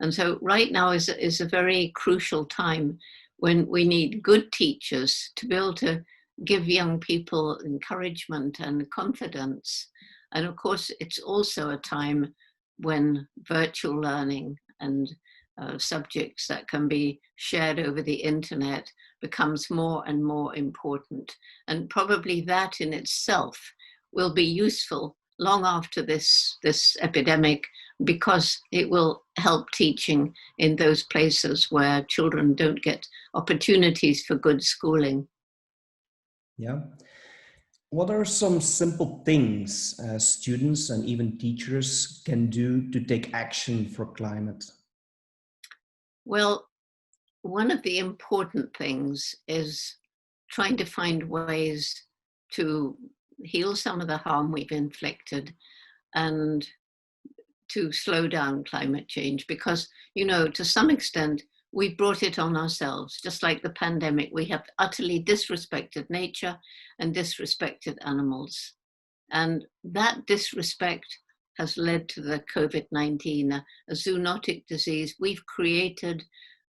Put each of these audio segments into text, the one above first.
And so right now is a very crucial time when we need good teachers to be able to give young people encouragement and confidence. And of course, it's also a time when virtual learning and subjects that can be shared over the internet becomes more and more important. And probably that in itself will be useful long after this epidemic, because it will help teaching in those places where children don't get opportunities for good schooling. Yeah. What are some simple things students and even teachers can do to take action for climate? Well, one of the important things is trying to find ways to heal some of the harm we've inflicted and to slow down climate change, because, to some extent, we brought it on ourselves. Just like the pandemic, we have utterly disrespected nature and disrespected animals. And that disrespect has led to the COVID-19, a zoonotic disease. We've created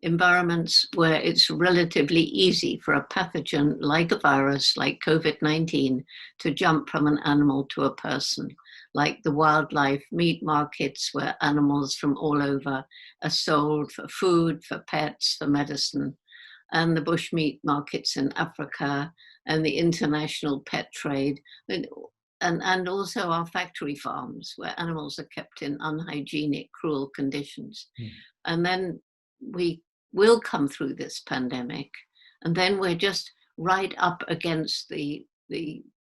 environments where it's relatively easy for a pathogen like a virus, like COVID-19, to jump from an animal to a person, like the wildlife meat markets where animals from all over are sold for food, for pets, for medicine, and the bushmeat markets in Africa, and the international pet trade, and also our factory farms where animals are kept in unhygienic, cruel conditions. And then we will come through this pandemic, and then we're just right up against the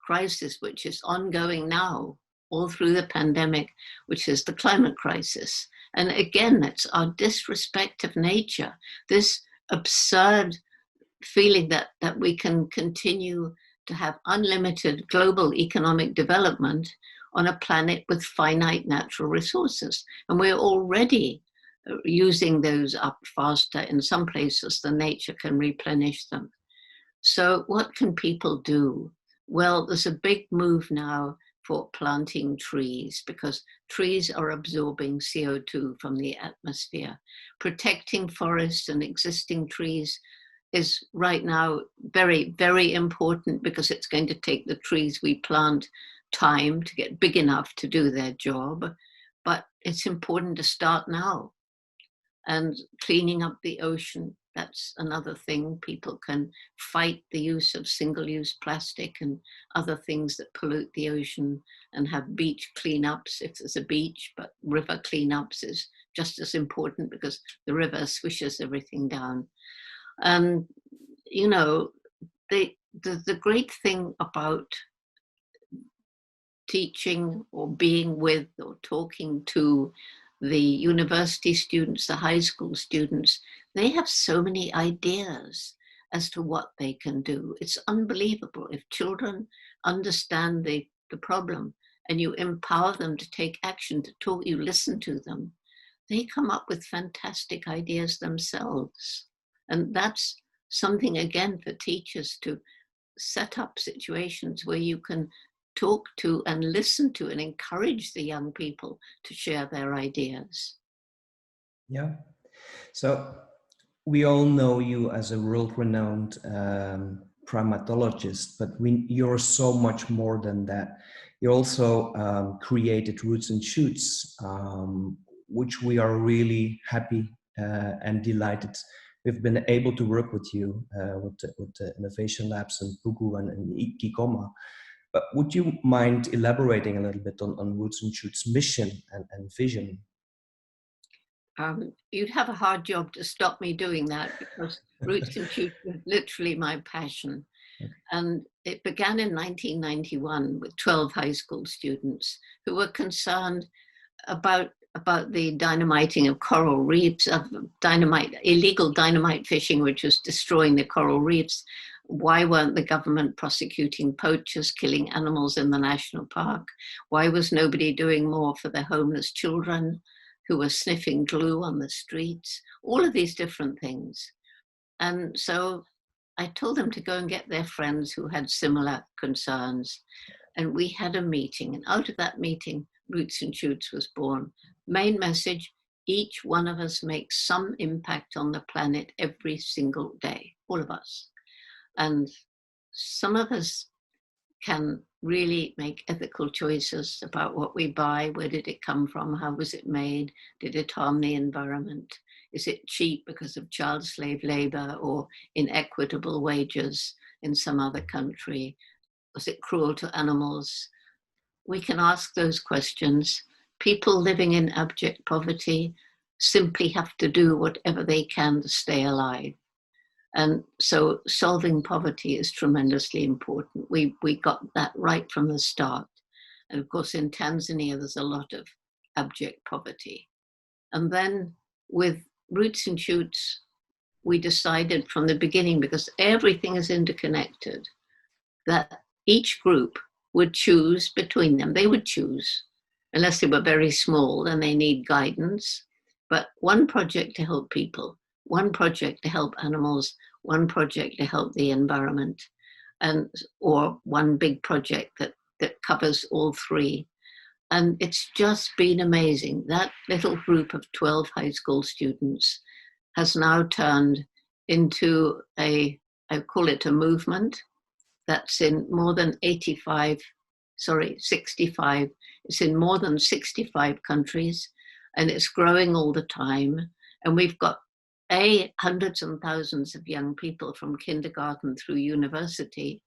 crisis which is ongoing now all through the pandemic, which is the climate crisis. And again, it's our disrespect of nature, this absurd feeling that we can continue to have unlimited global economic development on a planet with finite natural resources. And we're already using those up faster in some places than nature can replenish them. So what can people do? Well, there's a big move now for planting trees, because trees are absorbing CO2 from the atmosphere. Protecting forests and existing trees is right now very, very important, because it's going to take the trees we plant time to get big enough to do their job. But it's important to start now. And cleaning up the ocean, that's another thing. People can fight the use of single-use plastic and other things that pollute the ocean, and have beach cleanups if there's a beach, but river cleanups is just as important, because the river swishes everything down. And, the great thing about teaching or being with or talking to the university students, the high school students, they have so many ideas as to what they can do. It's unbelievable. If children understand the problem and you empower them to take action, to talk, you listen to them, they come up with fantastic ideas themselves. And that's something, again, for teachers to set up situations where you can talk to and listen to and encourage the young people to share their ideas. Yeah. So we all know you as a world-renowned primatologist, but you're so much more than that. You also created Roots and Shoots, which we are really happy and delighted we've been able to work with you with the Innovation Labs and Pugu and Kikoma. But would you mind elaborating a little bit on Roots and Shoots' mission and vision? You'd have a hard job to stop me doing that, because Roots and Shoots was literally my passion. Okay. And it began in 1991 with 12 high school students who were concerned about the dynamiting of coral reefs, of illegal dynamite fishing, which was destroying the coral reefs. Why weren't the government prosecuting poachers killing animals in the national park? Why was nobody doing more for the homeless children who were sniffing glue on the streets? All of these different things. And so I told them to go and get their friends who had similar concerns. And we had a meeting. And out of that meeting, Roots and Shoots was born. Main message: each one of us makes some impact on the planet every single day, all of us. And some of us can really make ethical choices about what we buy. Where did it come from? How was it made? Did it harm the environment? Is it cheap because of child slave labor or inequitable wages in some other country? Was it cruel to animals? We can ask those questions. People living in abject poverty simply have to do whatever they can to stay alive. And so solving poverty is tremendously important. We got that right from the start. And of course, in Tanzania, there's a lot of abject poverty. And then with Roots and Shoots, we decided from the beginning, because everything is interconnected, that each group would choose between them. They would choose, unless they were very small, then they need guidance. But one project to help people, one project to help animals, one project to help the environment, and or one big project that covers all three. And it's just been amazing. That little group of 12 high school students has now turned into I call it a movement that's in more than 65. It's in more than 65 countries, and it's growing all the time. And we've got hundreds and thousands of young people from kindergarten through university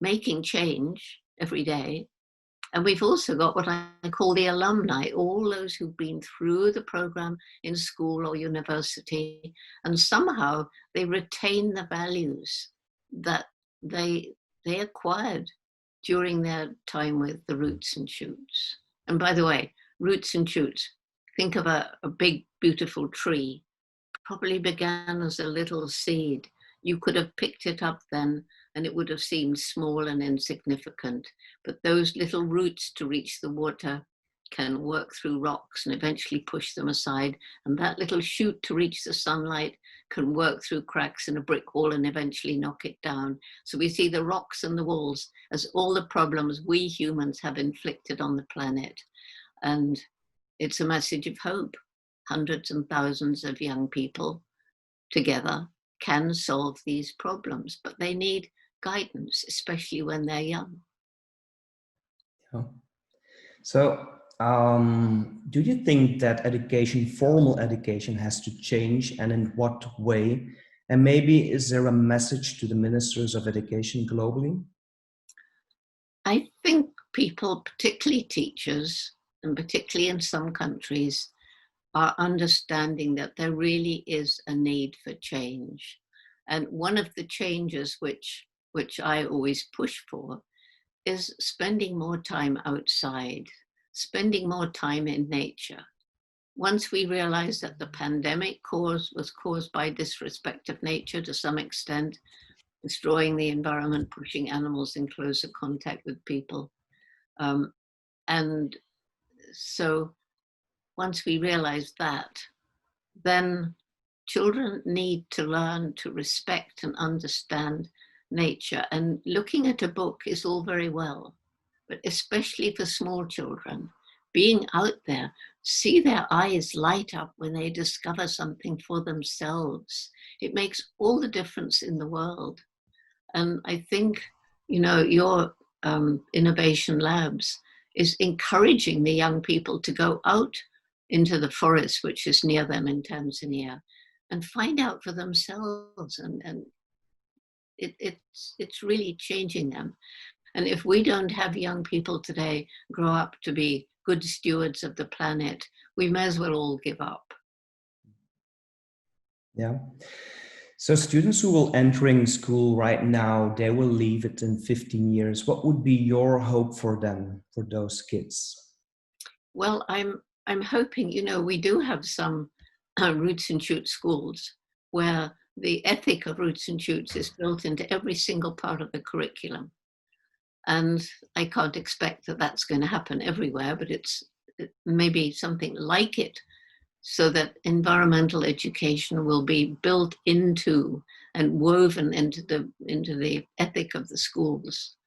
making change every day. And we've also got what I call the alumni, all those who've been through the program in school or university, and somehow they retain the values that they acquired during their time with the Roots and Shoots. And by the way, Roots and Shoots, think of a big, beautiful tree, probably began as a little seed. You could have picked it up then and it would have seemed small and insignificant. But those little roots to reach the water can work through rocks and eventually push them aside. And that little shoot to reach the sunlight can work through cracks in a brick wall and eventually knock it down. So we see the rocks and the walls as all the problems we humans have inflicted on the planet. And it's a message of hope. Hundreds and thousands of young people together can solve these problems, but they need guidance, especially when they're young. Yeah. So, do you think that education, formal education, has to change, and in what way? And maybe is there a message to the ministers of education globally? I think people, particularly teachers, and particularly in some countries, are understanding that there really is a need for change. And one of the changes which I always push for is spending more time outside, spending more time in nature. Once we realized that the pandemic was caused by disrespect of nature to some extent, destroying the environment, pushing animals in closer contact with people. And so once we realized that, then children need to learn to respect and understand nature. And looking at a book is all very well, but especially for small children, being out there, see their eyes light up when they discover something for themselves. It makes all the difference in the world. And I think, your innovation labs is encouraging the young people to go out into the forest, which is near them in Tanzania, and find out for themselves. And it's really changing them. And if we don't have young people today grow up to be good stewards of the planet, we may as well all give up. Yeah. So students who will entering school right now, they will leave it in 15 years. What would be your hope for them, for those kids? Well, I'm hoping, we do have some Roots and Shoots schools where the ethic of Roots and Shoots is built into every single part of the curriculum. And I can't expect that that's going to happen everywhere, but it's maybe something like it, so that environmental education will be built into and woven into the ethic of the schools.